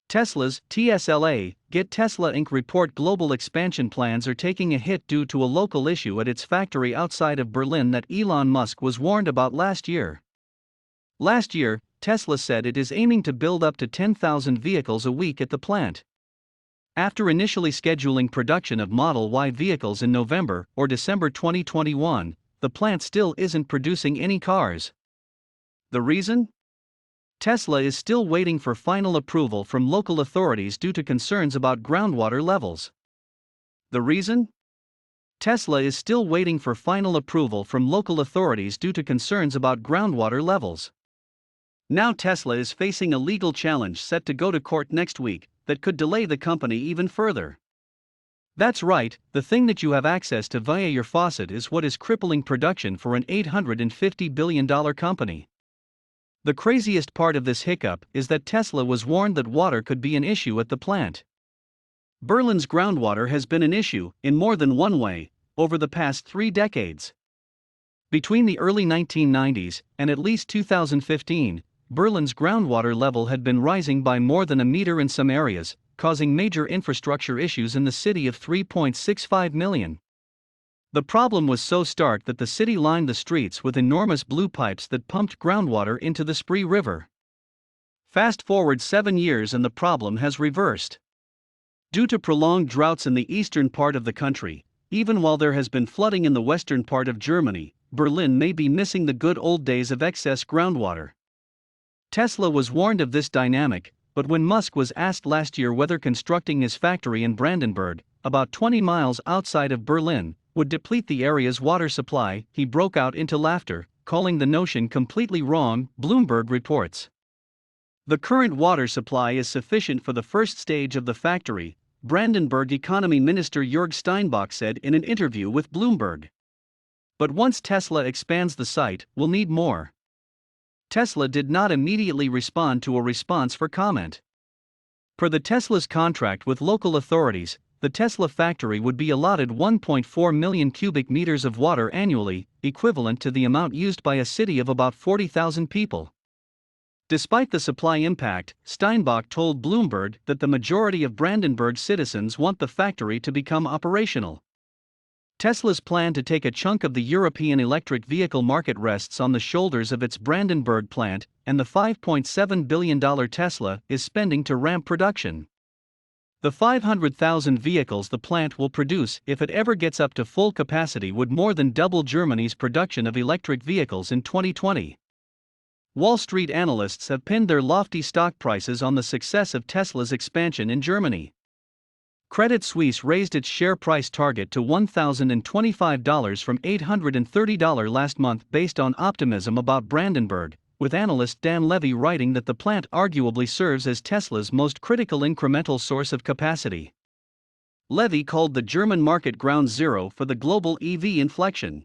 Tesla's TSLA, Get Tesla Inc. report global expansion plans are taking a hit due to a local issue at its factory outside of Berlin that Elon Musk was warned about last year. Last year, Tesla said it is aiming to build up to 10,000 vehicles a week at the plant. After initially scheduling production of Model Y vehicles in November or December 2021, the plant still isn't producing any cars. The reason? Tesla is still waiting for final approval from local authorities due to concerns about groundwater levels. The reason? Tesla is still waiting for final approval from local authorities due to concerns about groundwater levels. Now Tesla is facing a legal challenge set to go to court next week that could delay the company even further. That's right, the thing that you have access to via your faucet is what is crippling production for an $850 billion company. The craziest part of this hiccup is that Tesla was warned that water could be an issue at the plant. Berlin's groundwater has been an issue, in more than one way, over the past 3 decades. Between the early 1990s and at least 2015, Berlin's groundwater level had been rising by more than a meter in some areas, causing major infrastructure issues in the city of 3.65 million. The problem was so stark that the city lined the streets with enormous blue pipes that pumped groundwater into the Spree River. Fast forward 7 years and the problem has reversed. Due to prolonged droughts in the eastern part of the country, even while there has been flooding in the western part of Germany, Berlin may be missing the good old days of excess groundwater. Tesla was warned of this dynamic, but when Musk was asked last year whether constructing his factory in Brandenburg, about 20 miles outside of Berlin, would deplete the area's water supply, he broke out into laughter, calling the notion completely wrong, Bloomberg reports. The current water supply is sufficient for the first stage of the factory, Brandenburg Economy Minister Jörg Steinbach said in an interview with Bloomberg. But once Tesla expands the site, we'll need more. Tesla did not immediately respond to a response for comment. Per the Tesla's contract with local authorities, the Tesla factory would be allotted 1.4 million cubic meters of water annually, equivalent to the amount used by a city of about 40,000 people. Despite the supply impact, Steinbach told Bloomberg that the majority of Brandenburg citizens want the factory to become operational. Tesla's plan to take a chunk of the European electric vehicle market rests on the shoulders of its Brandenburg plant, and the $5.7 billion Tesla is spending to ramp production. The 500,000 vehicles the plant will produce, if it ever gets up to full capacity, would more than double Germany's production of electric vehicles in 2020. Wall Street analysts have pinned their lofty stock prices on the success of Tesla's expansion in Germany. Credit Suisse raised its share price target to $1,025 from $830 last month based on optimism about Brandenburg, with analyst Dan Levy writing that the plant arguably serves as Tesla's most critical incremental source of capacity. Levy called the German market ground zero for the global EV inflection.